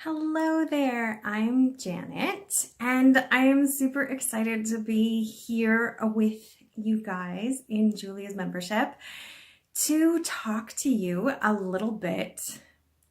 Hello there, I'm Janet, and I am super excited to be here with you guys in Julia's membership to talk to you a little bit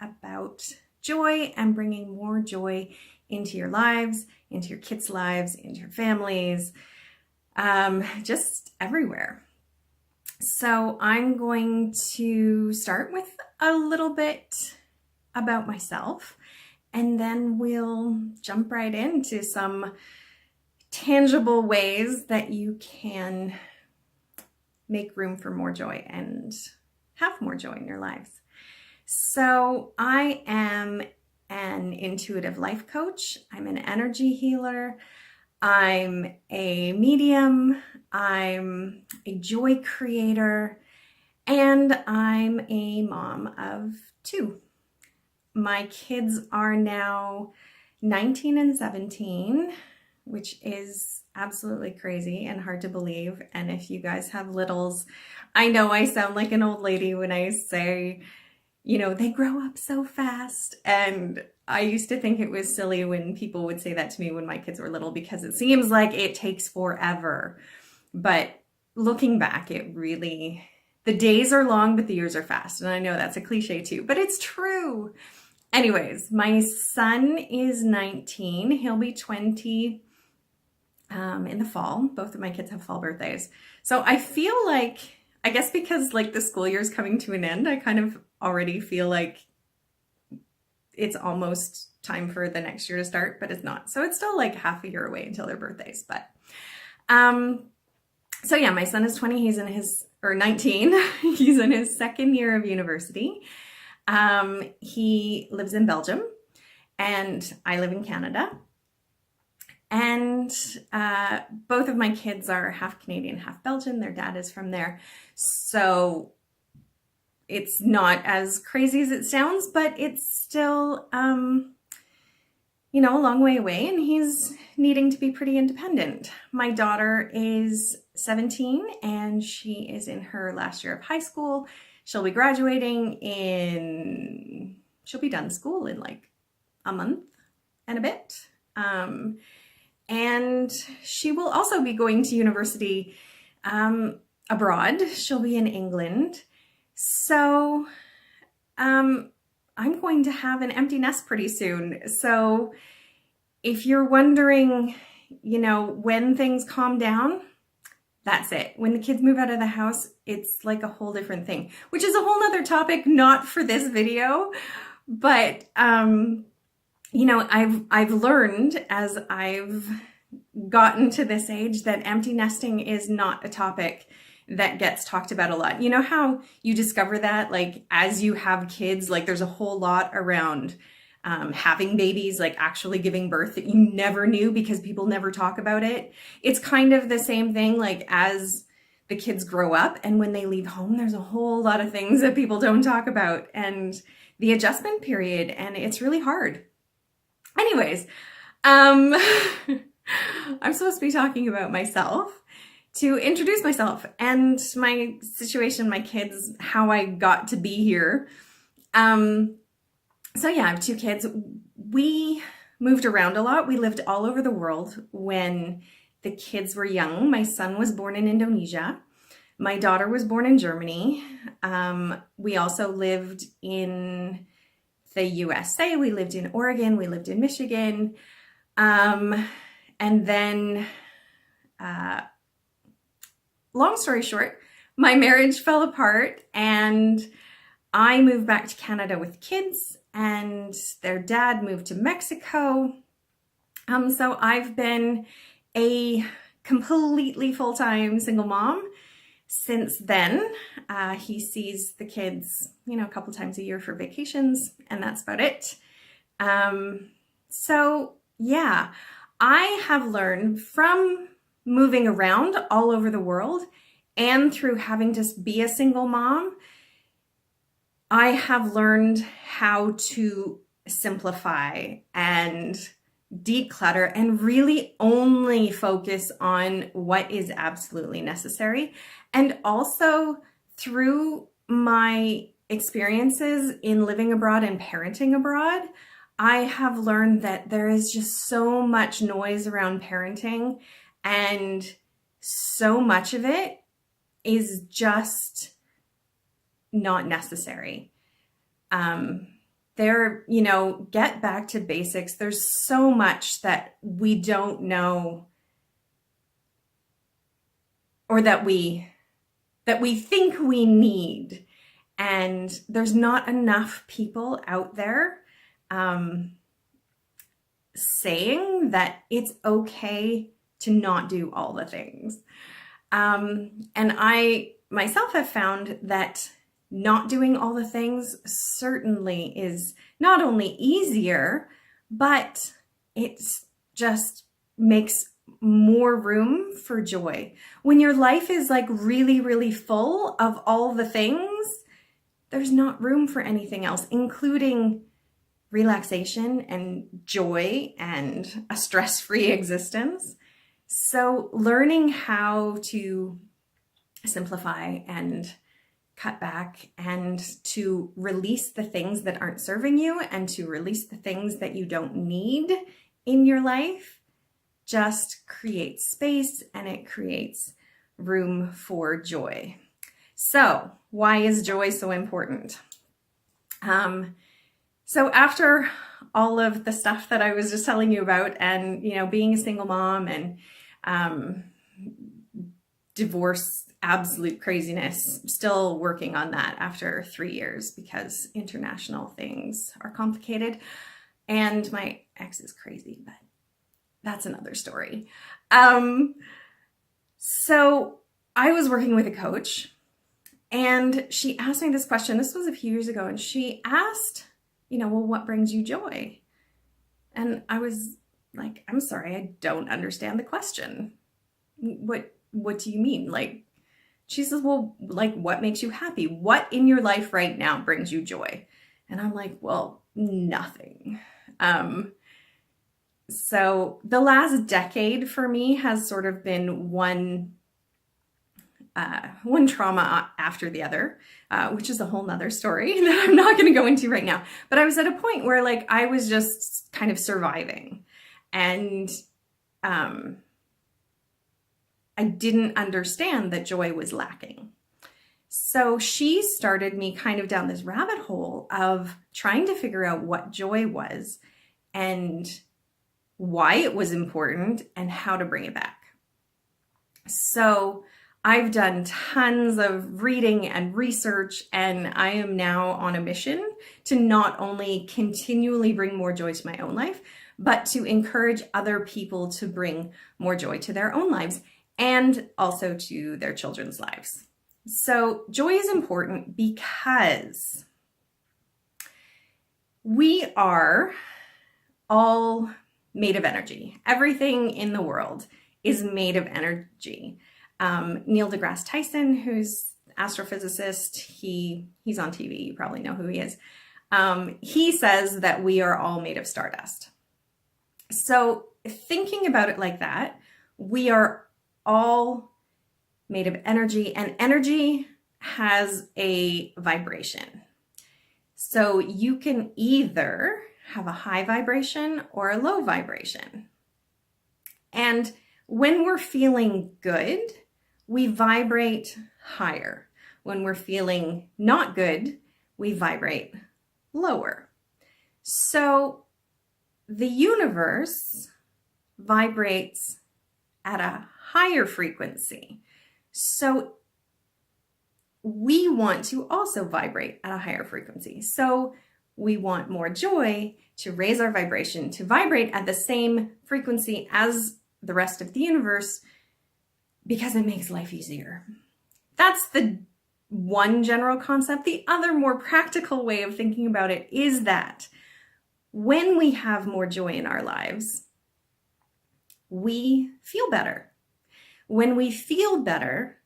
about joy and bringing more joy into your lives, into your kids' lives, into your families, just everywhere. So I'm going to start with a little bit about myself, and then we'll jump right into some tangible ways that you can make room for more joy and have more joy in your lives. So I am an intuitive life coach. I'm an energy healer. I'm a medium. I'm a joy creator. And I'm a mom of two. My kids are now 19 and 17, which is absolutely crazy and hard to believe. And if you guys have littles, I know I sound like an old lady when I say, they grow up so fast. And I used to think it was silly when people would say that to me when my kids were little, because it seems like it takes forever. But looking back, the days are long, but the years are fast. And I know that's a cliche too, but it's true. Anyways, my son is 19. He'll be 20 in the fall. Both of my kids have fall birthdays. So I feel like, I guess because the school year is coming to an end, I kind of already feel like it's almost time for the next year to start, but it's not. So it's still like half a year away until their birthdays. But so yeah, my son is 20. He's in 19. He's in his second year of university. He lives in Belgium and I live in Canada. And both of my kids are half Canadian, half Belgian. Their dad is from there. So it's not as crazy as it sounds, but it's still, a long way away, and he's needing to be pretty independent. My daughter is 17 and she is in her last year of high school. She'll be graduating she'll be done school in a month and a bit. And she will also be going to university abroad. She'll be in England. So I'm going to have an empty nest pretty soon. So if you're wondering, when things calm down, that's it. When the kids move out of the house, it's like a whole different thing, which is a whole nother topic, not for this video. But, I've learned as I've gotten to this age that empty nesting is not a topic that gets talked about a lot. You know how you discover that, as you have kids, there's a whole lot around having babies, actually giving birth, that you never knew because people never talk about it. It's kind of the same thing, as the kids grow up and when they leave home, there's a whole lot of things that people don't talk about, and the adjustment period, and it's really hard. Anyways, I'm supposed to be talking about myself, to introduce myself and my situation, my kids, how I got to be here. So yeah, I have two kids. We moved around a lot. We lived all over the world when the kids were young. My son was born in Indonesia. My daughter was born in Germany. We also lived in the USA. We lived in Oregon. We lived in Michigan. And then, long story short, my marriage fell apart and I moved back to Canada with kids, and their dad moved to Mexico. So I've been a completely full-time single mom since then. He sees the kids, a couple times a year for vacations, and that's about it. So yeah, I have learned from moving around all over the world and through having to be a single mom, I have learned how to simplify and declutter and really only focus on what is absolutely necessary. And also through my experiences in living abroad and parenting abroad, I have learned that there is just so much noise around parenting, and so much of it is just not necessary. Get back to basics. There's so much that we don't know, or that we think we need. And there's not enough people out there saying that it's okay to not do all the things. And I myself have found that not doing all the things certainly is not only easier, but it just makes more room for joy. When your life is like really, really full of all the things, there's not room for anything else, including relaxation and joy and a stress-free existence. So learning how to simplify and cut back, and to release the things that aren't serving you, and to release the things that you don't need in your life, just creates space, and it creates room for joy. So why is joy so important? So after all of the stuff that I was just telling you about, and being a single mom, and divorce, absolute craziness, still working on that after 3 years because international things are complicated, and my ex is crazy, but that's another story. So I was working with a coach, and she asked me this question. This was a few years ago, and she asked, well, what brings you joy? And I was like, I'm sorry, I don't understand the question. What do you mean? She says, well, what makes you happy? What in your life right now brings you joy? And I'm like, well, nothing. So the last decade for me has sort of been one trauma after the other, which is a whole nother story that I'm not going to go into right now. But I was at a point where I was just kind of surviving, and I didn't understand that joy was lacking. So she started me kind of down this rabbit hole of trying to figure out what joy was, and why it was important, and how to bring it back. So I've done tons of reading and research, and I am now on a mission to not only continually bring more joy to my own life, but to encourage other people to bring more joy to their own lives, and also to their children's lives. So joy is important because we are all made of energy. Everything in the world is made of energy. Neil deGrasse Tyson, who's astrophysicist, he's on TV, you probably know who he is. He says that we are all made of stardust. So thinking about it like that, we are all made of energy, and energy has a vibration. So you can either have a high vibration or a low vibration. And when we're feeling good, we vibrate higher. When we're feeling not good, we vibrate lower. So the universe vibrates at a higher frequency. So we want to also vibrate at a higher frequency. So we want more joy to raise our vibration, to vibrate at the same frequency as the rest of the universe, because it makes life easier. That's the one general concept. The other more practical way of thinking about it is that when we have more joy in our lives, we feel better. When we feel better,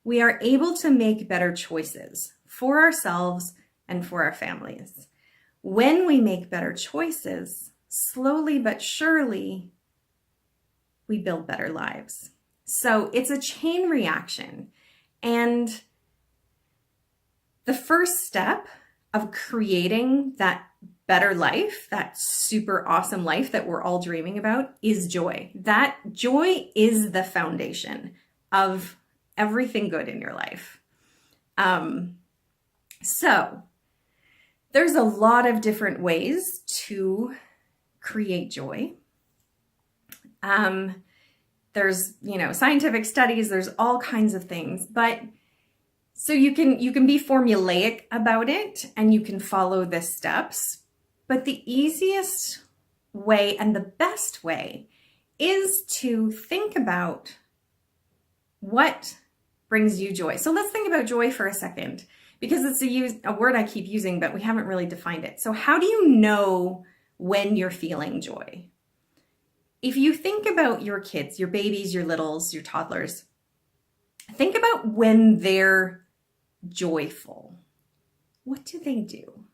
we are able to make better choices for ourselves and for our families. When we make better choices, slowly but surely, we build better lives. So it's a chain reaction. And the first step of creating that better life, that super awesome life that we're all dreaming about, is joy. That joy is the foundation of everything good in your life. So there's a lot of different ways to create joy. There's, scientific studies, there's all kinds of things, but so you can be formulaic about it and you can follow the steps, but the easiest way and the best way is to think about what brings you joy. So let's think about joy for a second, because it's a word I keep using, but we haven't really defined it. So how do you know when you're feeling joy? If you think about your kids, your babies, your littles, your toddlers, think about when they're joyful. What do?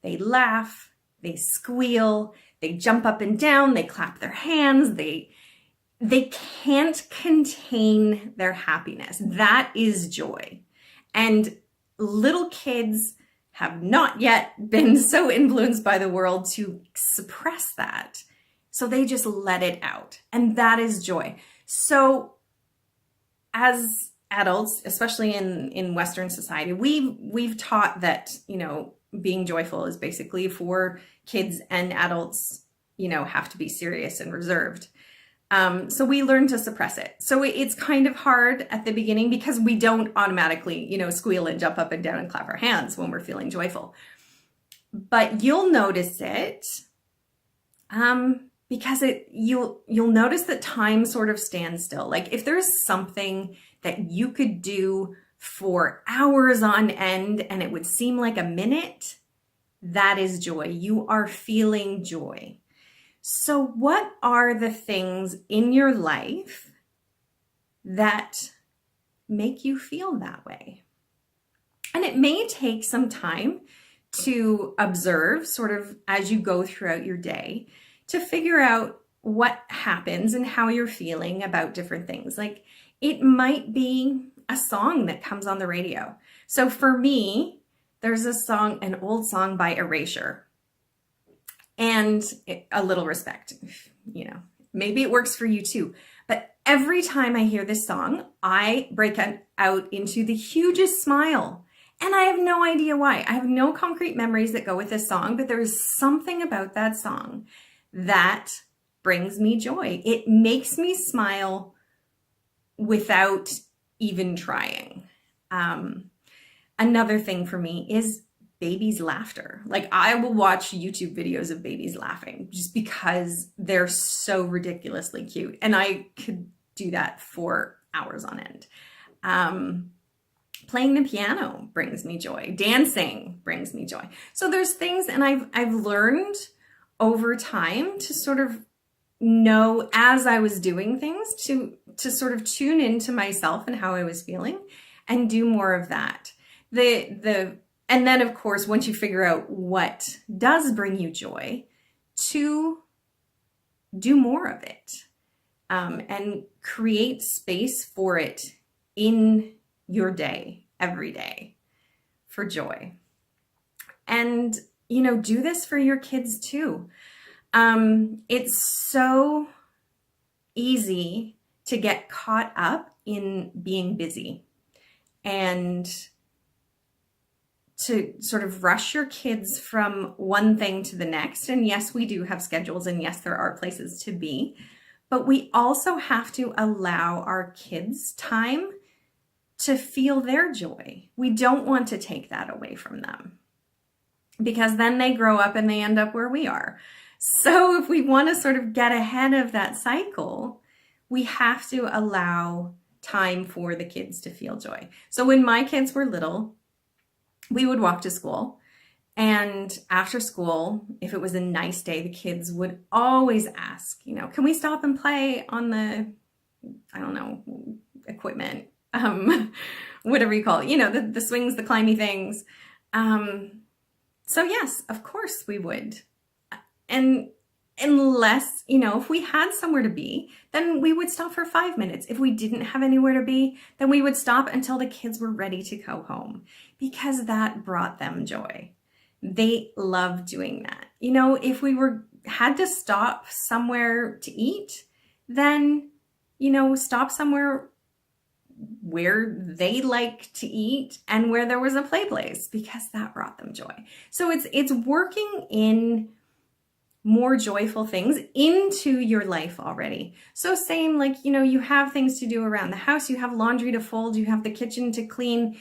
They laugh, they squeal, they jump up and down, they clap their hands, they can't contain their happiness. That is joy. And little kids have not yet been so influenced by the world to suppress that. So they just let it out. And that is joy. So as adults, especially in Western society, we've taught that, being joyful is basically for kids, and adults, have to be serious and reserved. So we learn to suppress it. So it's kind of hard at the beginning because we don't automatically, squeal and jump up and down and clap our hands when we're feeling joyful. But you'll notice it because you'll notice that time sort of stands still. Like if there's something that you could do for hours on end and it would seem like a minute, that is joy. You are feeling joy. So what are the things in your life that make you feel that way? And it may take some time to observe sort of as you go throughout your day to figure out what happens and how you're feeling about different things. Like it might be a song that comes on the radio. So for me, there's an old song by Erasure. And A Little Respect, maybe it works for you too. But every time I hear this song, I break out into the hugest smile. And I have no idea why. I have no concrete memories that go with this song, but there is something about that song that brings me joy. It makes me smile without even trying. Another thing for me is babies' laughter. Like I will watch YouTube videos of babies laughing just because they're so ridiculously cute. And I could do that for hours on end. Playing the piano brings me joy. Dancing brings me joy. So there's things, and I've learned over time to sort of know as I was doing things to sort of tune into myself and how I was feeling and do more of that. And then, of course, once you figure out what does bring you joy, to do more of it and create space for it in your day, every day, for joy. And, do this for your kids too. It's so easy to get caught up in being busy and to sort of rush your kids from one thing to the next. And yes, we do have schedules, and yes, there are places to be, but we also have to allow our kids time to feel their joy. We don't want to take that away from them because then they grow up and they end up where we are. So if we want to sort of get ahead of that cycle, we have to allow time for the kids to feel joy. So when my kids were little, we would walk to school, and after school, if it was a nice day, the kids would always ask, can we stop and play on the, equipment, whatever you call it, the swings, the climby things. So yes, of course we would. And unless, if we had somewhere to be, then we would stop for 5 minutes. If we didn't have anywhere to be, then we would stop until the kids were ready to go home, because that brought them joy. they love doing that. If we had to stop somewhere to eat, then, stop somewhere where they like to eat and where there was a play place, because that brought them joy. So it's working in more joyful things into your life already. So same, like, you have things to do around the house, you have laundry to fold, you have the kitchen to clean,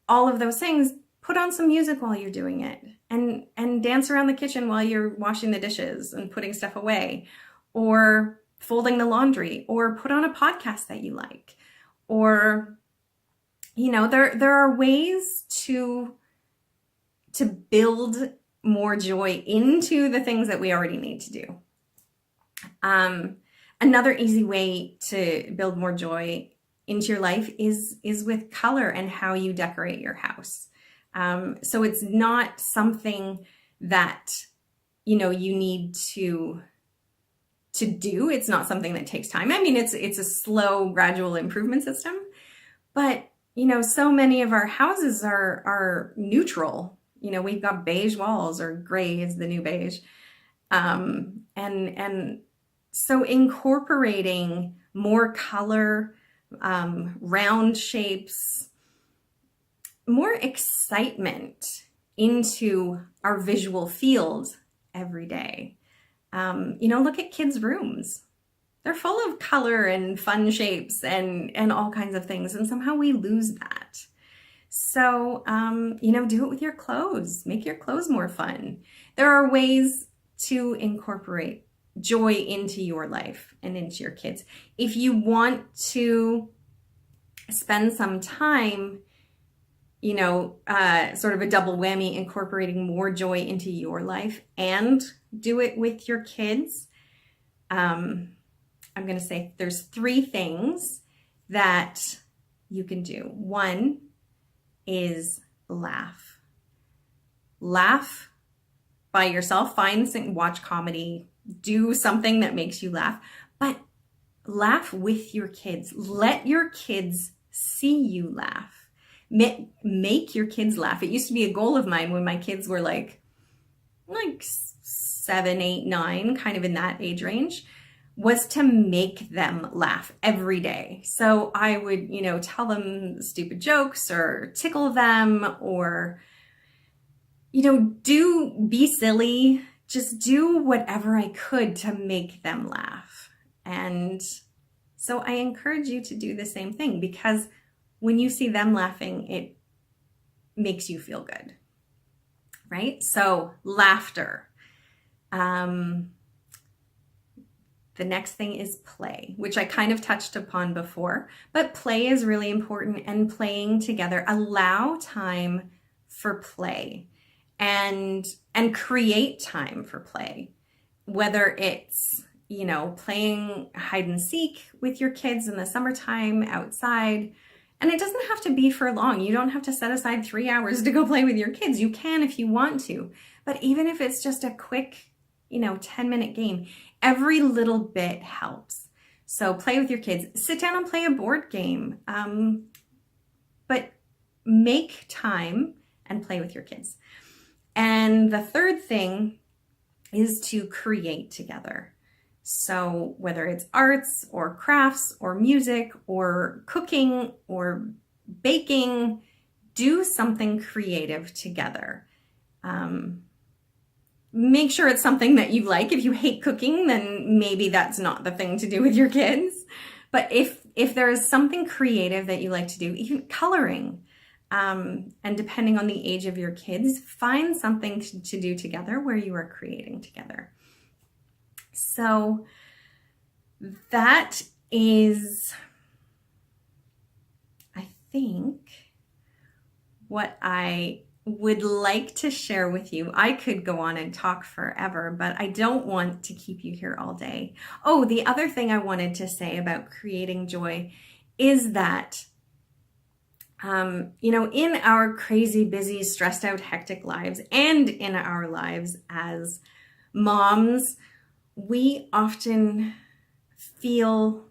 all of those things. Put on some music while you're doing it, and dance around the kitchen while you're washing the dishes and putting stuff away, or folding the laundry, or put on a podcast that you like. Or, there are ways to build more joy into the things that we already need to do. Another easy way to build more joy into your life is with color and how you decorate your house. So it's not something that, you need to do. It's not something that takes time. I mean, it's a slow, gradual improvement system, but, so many of our houses are neutral. We've got beige walls, or gray is the new beige. And so incorporating more color, round shapes, more excitement into our visual field every day. Look at kids' rooms. They're full of color and fun shapes and all kinds of things. And somehow we lose that. So, do it with your clothes. Make your clothes more fun. There are ways to incorporate joy into your life and into your kids. If you want to spend some time, sort of a double whammy, incorporating more joy into your life and do it with your kids, I'm going to say there's 3 things that you can do. One is laugh. Laugh by yourself. Watch comedy, do something that makes you laugh, but laugh with your kids. Let your kids see you laugh. Make your kids laugh. It used to be a goal of mine when my kids were like 7, 8, 9, kind of in that age range, was to make them laugh every day. So I would, tell them stupid jokes or tickle them, or, be silly, just do whatever I could to make them laugh. And so I encourage you to do the same thing, because when you see them laughing, it makes you feel good, right? So laughter. The next thing is play, which I kind of touched upon before, but play is really important, and playing together. Allow time for play and create time for play, whether it's, playing hide and seek with your kids in the summertime outside. And it doesn't have to be for long. You don't have to set aside 3 hours to go play with your kids. You can if you want to, but even if it's just a quick 10-minute game, every little bit helps. So play with your kids. Sit down and play a board game. But make time and play with your kids. And the third thing is to create together. So whether it's arts or crafts or music or cooking or baking, do something creative together. Make sure it's something that you like. If you hate cooking, then maybe that's not the thing to do with your kids. But if there is something creative that you like to do, even coloring, and depending on the age of your kids, find something to do together where you are creating together. So that is, I think, what I would like to share with you. I could go on and talk forever, but I don't want to keep you here all day. Oh, the other thing I wanted to say about creating joy is that, in our crazy, busy, stressed out, hectic lives, and in our lives as moms, we often feel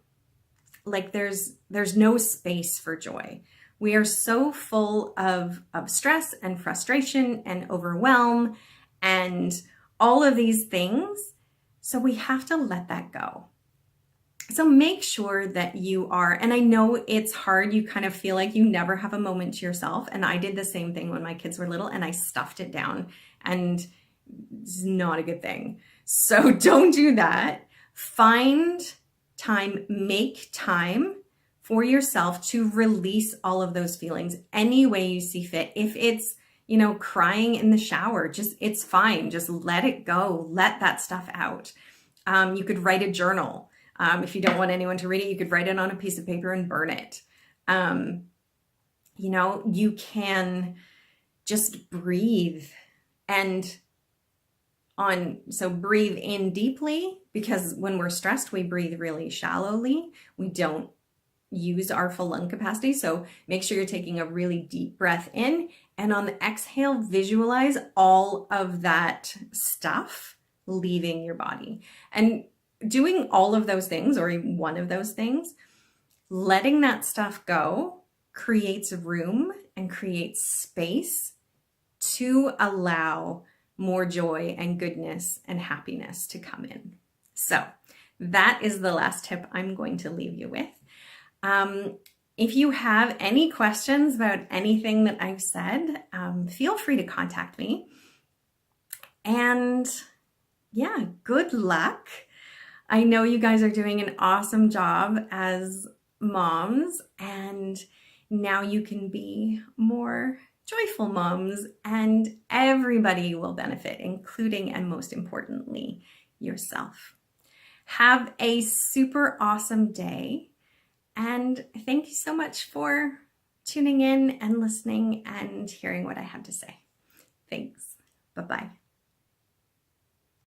like there's no space for joy. We are so full of stress and frustration and overwhelm and all of these things. So we have to let that go. So make sure that you are, and I know it's hard. You kind of feel like you never have a moment to yourself. And I did the same thing when my kids were little and I stuffed it down, and it's not a good thing. So don't do that. Find time, make time for yourself to release all of those feelings any way you see fit. If it's, crying in the shower, it's fine. Just let it go. Let that stuff out. You could write a journal. If you don't want anyone to read it, you could write it on a piece of paper and burn it. You can just breathe so breathe in deeply, because when we're stressed, we breathe really shallowly. We don't use our full lung capacity. So make sure you're taking a really deep breath in, and on the exhale, visualize all of that stuff leaving your body. And doing all of those things, or even one of those things, letting that stuff go creates room and creates space to allow more joy and goodness and happiness to come in. So that is the last tip I'm going to leave you with. If you have any questions about anything that I've said, feel free to contact me. And yeah, good luck. I know you guys are doing an awesome job as moms, and now you can be more joyful moms, and everybody will benefit, including and most importantly, yourself. Have a super awesome day, and thank you so much for tuning in and listening and hearing what I had to say. Thanks. Bye-bye.